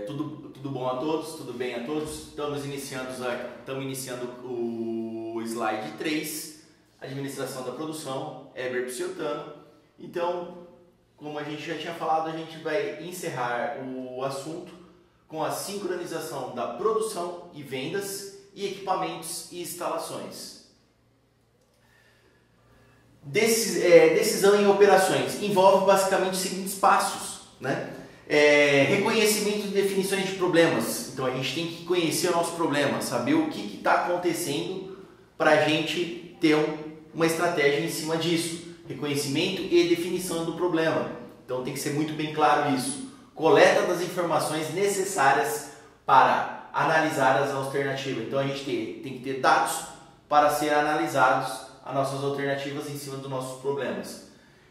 Tudo bom a todos? Tudo bem a todos? Estamos iniciando o slide 3, Administração da Produção, Heber Pciotano. Então, como a gente já tinha falado, a gente vai encerrar o assunto com a sincronização da produção e vendas e equipamentos e instalações. Decisão em operações envolve basicamente os seguintes passos, né? Reconhecimento de definições de problemas. Então a gente tem que conhecer o nosso problema, saber o que está acontecendo para a gente ter uma estratégia em cima disso. Reconhecimento e definição do problema. Então tem que ser muito bem claro isso. Coleta das informações necessárias para analisar as alternativas. Então a gente tem que ter dados para ser analisados as nossas alternativas em cima dos nossos problemas.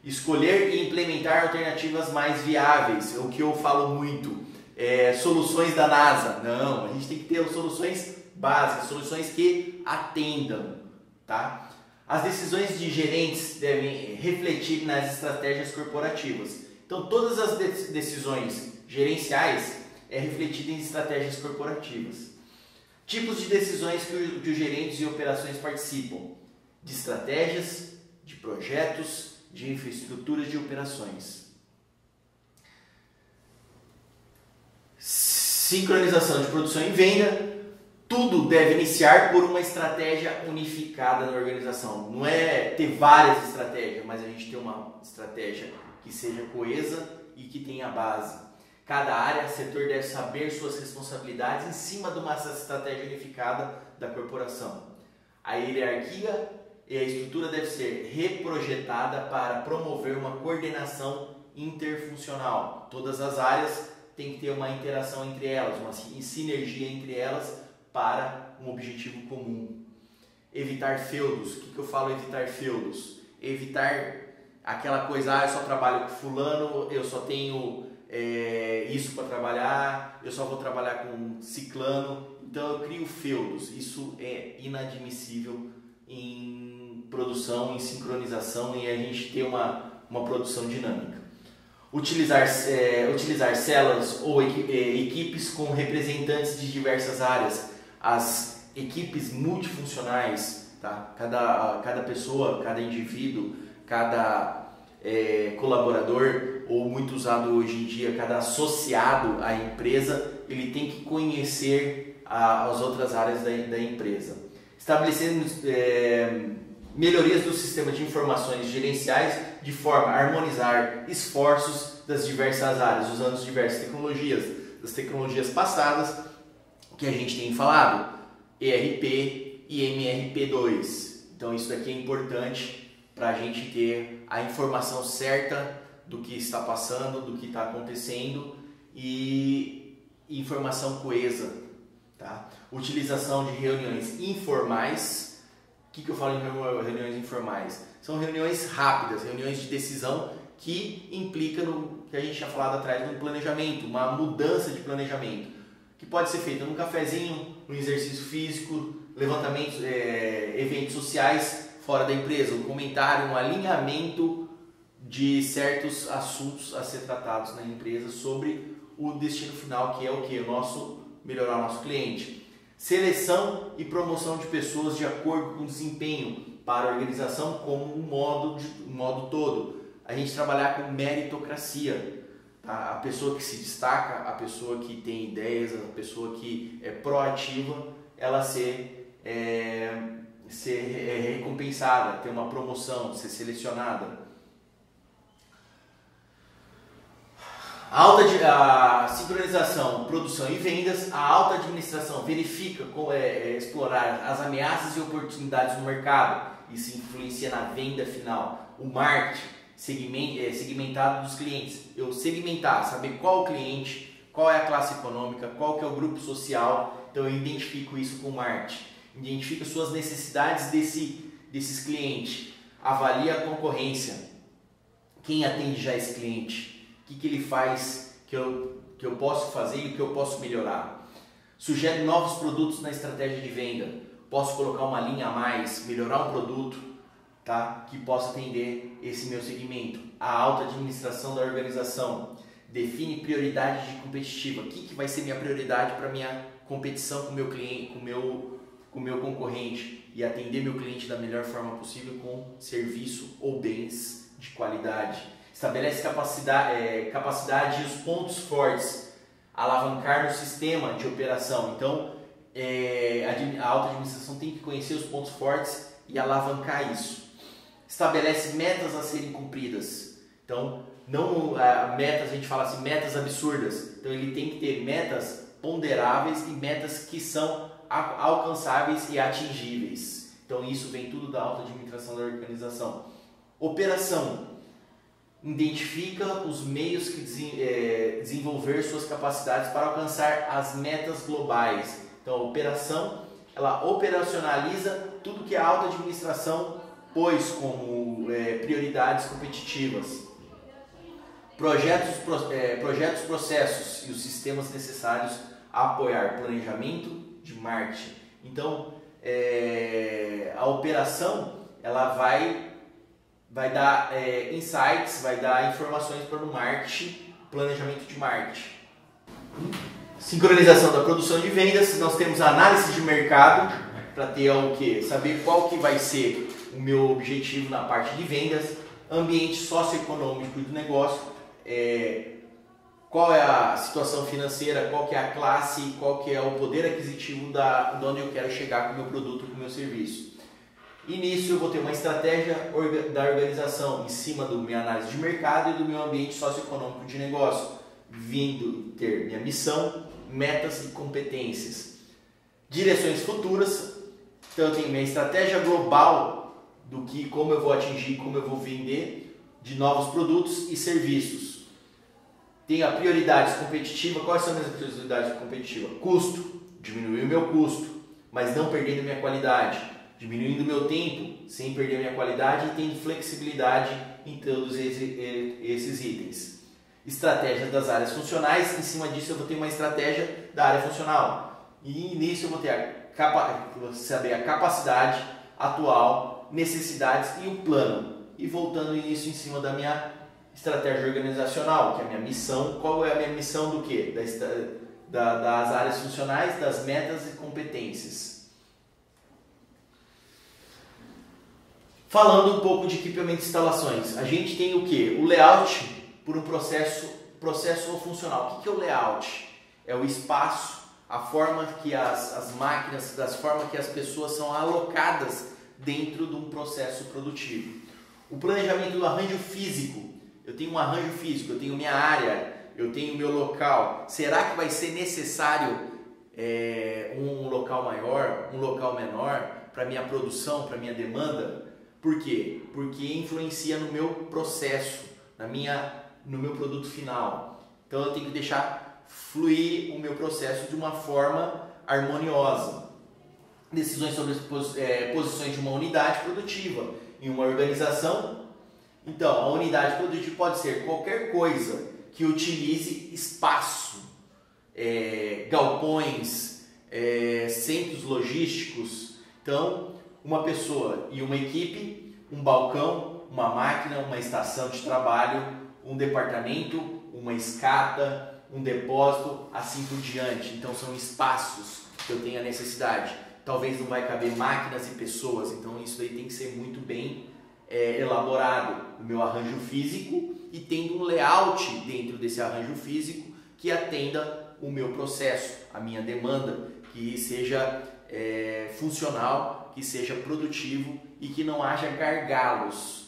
Escolher e implementar alternativas mais viáveis, o que eu falo muito, soluções da NASA. Não, a gente tem que ter soluções básicas, soluções que atendam, tá? As decisões de gerentes devem refletir nas estratégias corporativas. Então, todas as decisões gerenciais refletidas em estratégias corporativas. Tipos de decisões que os gerentes e operações participam: de estratégias, de projetos, de infraestruturas de operações. Sincronização de produção e venda. Tudo deve iniciar por uma estratégia unificada na organização. Não é ter várias estratégias, mas a gente ter uma estratégia que seja coesa e que tenha base. Cada área, setor deve saber suas responsabilidades em cima de uma estratégia unificada da corporação. A hierarquia e a estrutura deve ser reprojetada para promover uma coordenação interfuncional. Todas as áreas têm que ter uma interação entre elas, uma sinergia entre elas para um objetivo comum. Evitar feudos. O que eu falo evitar feudos? Evitar aquela coisa, eu só trabalho com fulano, eu só tenho isso para trabalhar, eu só vou trabalhar com ciclano. Então eu crio feudos. Isso é inadmissível em produção, em sincronização, e a gente ter uma produção dinâmica. Utilizar células ou equipes com representantes de diversas áreas. As equipes multifuncionais, tá? Cada pessoa, cada indivíduo, cada colaborador, ou muito usado hoje em dia, cada associado à empresa, ele tem que conhecer as outras áreas da empresa. Estabelecendo melhorias do sistema de informações gerenciais de forma a harmonizar esforços das diversas áreas, usando as diversas tecnologias, das tecnologias passadas que a gente tem falado, ERP e MRP2. Então isso daqui é importante para a gente ter a informação certa do que está passando, do que está acontecendo e informação coesa. Tá? Utilização de reuniões informais. O que eu falo em reuniões informais? São reuniões rápidas, reuniões de decisão que implicam no que a gente tinha falado atrás, no planejamento, uma mudança de planejamento, que pode ser feita num cafezinho, num exercício físico, levantamentos, eventos sociais fora da empresa, um comentário, um alinhamento de certos assuntos a ser tratados na empresa sobre o destino final, que é o que? Melhorar o nosso cliente. Seleção e promoção de pessoas de acordo com o desempenho para a organização como um modo todo. A gente trabalhar com meritocracia. Tá? A pessoa que se destaca, a pessoa que tem ideias, a pessoa que é proativa, ela ser recompensada, ter uma promoção, ser selecionada. A sincronização, produção e vendas. A alta administração verifica explorar as ameaças e oportunidades no mercado. Isso influencia na venda final. O marketing, segmentado dos clientes. Eu segmentar, saber qual o cliente, qual é a classe econômica, qual que é o grupo social. Então eu identifico isso com o marketing. Identifico suas necessidades desses clientes. Avalia a concorrência. Quem atende já esse cliente? O que ele faz que eu posso fazer e o que eu posso melhorar. Sugere novos produtos na estratégia de venda. Posso colocar uma linha a mais, melhorar um produto, tá? Que possa atender esse meu segmento. A alta administração da organização. define prioridade de competitiva. O que vai ser minha prioridade para minha competição com o meu cliente, com o meu concorrente, e atender meu cliente da melhor forma possível com serviço ou bens de qualidade. Estabelece capacidade e os pontos fortes, alavancar no sistema de operação. Então, a alta administração tem que conhecer os pontos fortes e alavancar isso. Estabelece metas a serem cumpridas. Então, não metas, a gente fala assim, metas absurdas. Então, ele tem que ter metas ponderáveis e metas que são alcançáveis e atingíveis. Então, isso vem tudo da alta administração da organização. Operação. Identifica os meios que desenvolver suas capacidades para alcançar as metas globais. Então, a operação, ela operacionaliza tudo que a alta administração pôs como prioridades competitivas. Projetos, processos e os sistemas necessários a apoiar planejamento de marketing. Então, a operação, ela vai dar insights, vai dar informações para o marketing, planejamento de marketing. Sincronização da produção de vendas, nós temos a análise de mercado para ter o quê? Saber qual que vai ser o meu objetivo na parte de vendas, ambiente socioeconômico do negócio, qual é a situação financeira, qual que é a classe, qual que é o poder aquisitivo de onde eu quero chegar com o meu produto, com o meu serviço. E nisso eu vou ter uma estratégia da organização em cima da minha análise de mercado e do meu ambiente socioeconômico de negócio, vindo ter minha missão, metas e competências. Direções futuras, então eu tenho minha estratégia global do que, como eu vou atingir, como eu vou vender de novos produtos e serviços. Tenho a prioridades competitivas. Quais são as minhas prioridades competitivas? Custo, diminuir o meu custo, mas não perdendo minha qualidade. Diminuindo o meu tempo, sem perder a minha qualidade, e tendo flexibilidade em todos esses itens. Estratégias das áreas funcionais, em cima disso eu vou ter uma estratégia da área funcional. E nisso eu vou ter saber a capacidade atual, necessidades e o plano. E voltando isso em cima da minha estratégia organizacional, que é a minha missão. Qual é a minha missão do quê? Das áreas funcionais, das metas e competências. Falando um pouco de equipamento e instalações, a gente tem o que? O layout por um processo funcional. O que é o layout? É o espaço, a forma que as máquinas, das formas que as pessoas são alocadas dentro de um processo produtivo. O planejamento do arranjo físico. Eu tenho um arranjo físico, eu tenho minha área, eu tenho meu local. Será que vai ser necessário um local maior, um local menor para minha produção, para minha demanda? Por quê? Porque influencia no meu processo, no meu produto final. Então eu tenho que deixar fluir o meu processo de uma forma harmoniosa. Decisões sobre posições de uma unidade produtiva em uma organização. Então, a unidade produtiva pode ser qualquer coisa que utilize espaço, galpões, centros logísticos. Então, uma pessoa e uma equipe, um balcão, uma máquina, uma estação de trabalho, um departamento, uma escada, um depósito, assim por diante. Então são espaços que eu tenho a necessidade. Talvez não vai caber máquinas e pessoas, então isso daí tem que ser muito bem elaborado no meu arranjo físico e tendo um layout dentro desse arranjo físico que atenda o meu processo, a minha demanda, que seja funcional, que seja produtivo e que não haja gargalos.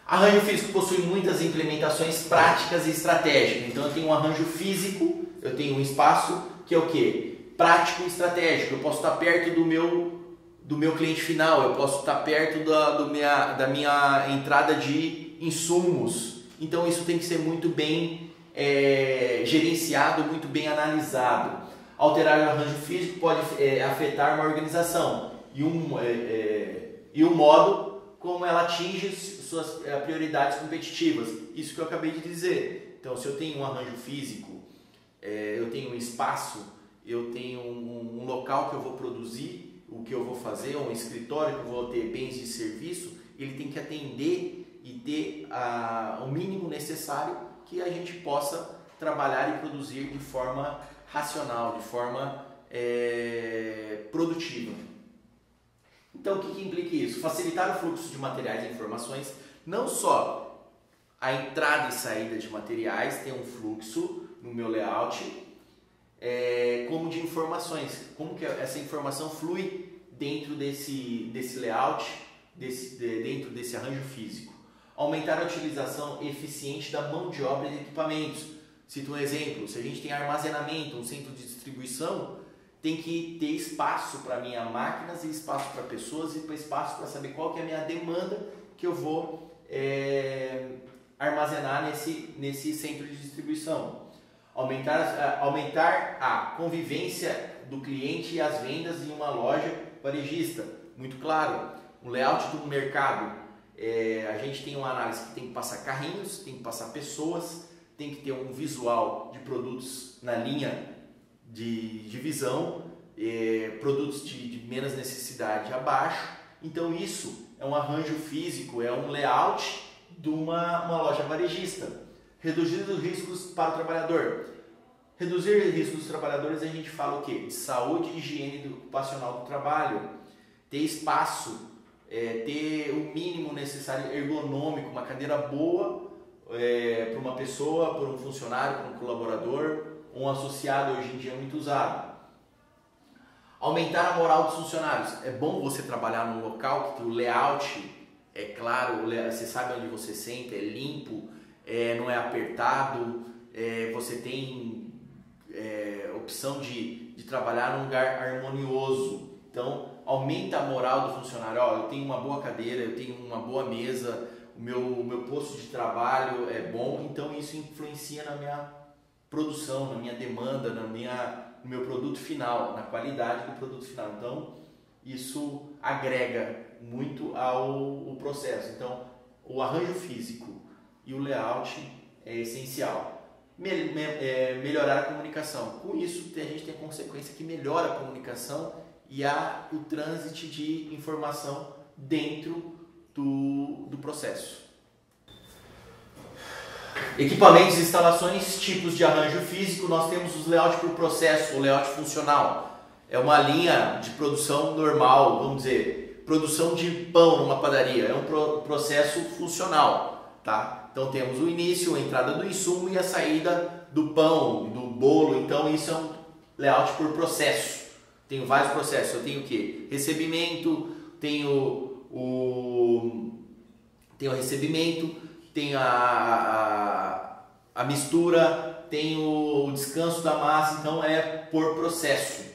Arranjo físico possui muitas implementações práticas e estratégicas. Então eu tenho um arranjo físico, eu tenho um espaço que é o quê? Prático e estratégico. Eu posso estar perto do meu cliente final, eu posso estar perto da minha entrada de insumos. Então isso tem que ser muito bem gerenciado, muito bem analisado. Alterar o arranjo físico pode afetar uma organização e o modo como ela atinge suas prioridades competitivas. Isso que eu acabei de dizer. Então, se eu tenho um arranjo físico, eu tenho um espaço, eu tenho um local que eu vou produzir, o que eu vou fazer, um escritório que eu vou ter bens de serviço, ele tem que atender e ter o mínimo necessário necessário que a gente possa trabalhar e produzir de forma racional, de forma produtiva. Então, o que implica isso? Facilitar o fluxo de materiais e informações, não só a entrada e saída de materiais, tem um fluxo no meu layout, como de informações, como que essa informação flui dentro desse layout, dentro desse arranjo físico. Aumentar a utilização eficiente da mão de obra e de equipamentos. Cito um exemplo, se a gente tem armazenamento, um centro de distribuição, tem que ter espaço para minhas máquinas e espaço para pessoas e espaço para saber qual que é a minha demanda que eu vou armazenar nesse centro de distribuição. Aumentar a convivência do cliente e as vendas em uma loja varejista. Muito claro, o layout do mercado, a gente tem uma análise que tem que passar carrinhos, tem que passar pessoas, tem que ter um visual de produtos na linha de visão, produtos de menos necessidade abaixo. Então isso é um arranjo físico, é um layout de uma loja varejista. Reduzir os riscos para o trabalhador. Reduzir os riscos dos trabalhadores, a gente fala o quê? De saúde e higiene ocupacional do trabalho. Ter espaço, ter o mínimo necessário ergonômico, uma cadeira boa para uma pessoa, para um funcionário, para um colaborador, um associado, hoje em dia é muito usado. Aumentar a moral dos funcionários. É bom você trabalhar num local que o layout é claro, você sabe onde você senta, é limpo, não é apertado, você tem opção de trabalhar num lugar harmonioso. Então, aumenta a moral do funcionário. Eu tenho uma boa cadeira, eu tenho uma boa mesa, o meu posto de trabalho é bom, então isso influencia na minha produção, na minha demanda, no meu produto final, na qualidade do produto final. Então, isso agrega muito ao processo. Então, o arranjo físico e o layout é essencial. Melhorar a comunicação. Com isso, a gente tem a consequência que melhora a comunicação e o trânsito de informação dentro do processo. Equipamentos, instalações, tipos de arranjo físico. Nós temos os layouts por processo, o layout funcional. É uma linha de produção normal, vamos dizer, produção de pão numa padaria. É um processo funcional, tá? Então temos o início, a entrada do insumo e a saída do pão, do bolo. Então isso é um layout por processo. Tenho vários processos. Eu tenho o quê? Recebimento, tenho o recebimento, tenho a mistura, tenho o descanso da massa. Então é por processo.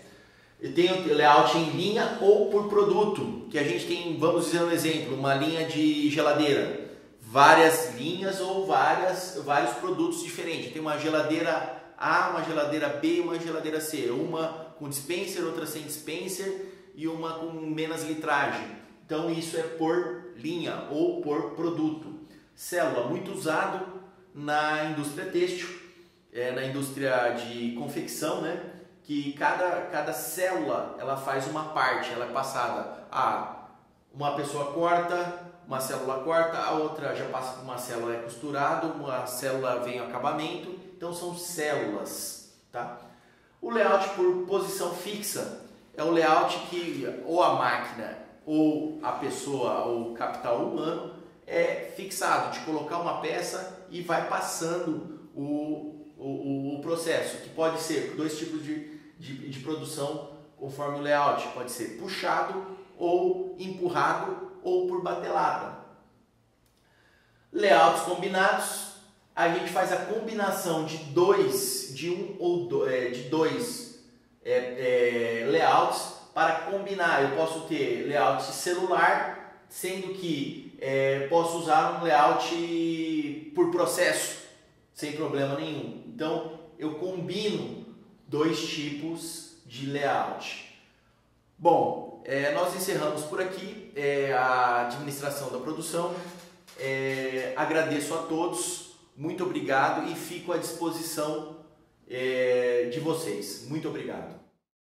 Eu tenho layout em linha ou por produto, que a gente tem, vamos dizer um exemplo, uma linha de geladeira. Várias linhas ou vários produtos diferentes. Tem uma geladeira A, uma geladeira B e uma geladeira C. Uma com dispenser, outra sem dispenser e uma com menos litragem. Então isso é por linha ou por produto. Célula, muito usado na indústria têxtil, na indústria de confecção, né? Que cada célula ela faz uma parte, ela é passada uma pessoa corta, uma célula corta, a outra já passa por uma célula costurado, uma célula vem ao acabamento, então são células, tá? O layout por posição fixa é o layout que ou a máquina ou a pessoa ou o capital humano é fixado, de colocar uma peça e vai passando o processo, que pode ser dois tipos de produção conforme o layout, pode ser puxado ou empurrado ou por batelada. Layouts combinados, a gente faz a combinação de dois layouts para combinar. Eu posso ter layout celular, sendo que posso usar um layout por processo, sem problema nenhum. Então eu combino dois tipos de layout. Bom, nós encerramos por aqui a administração da produção. Agradeço a todos, muito obrigado e fico à disposição de vocês. Muito obrigado.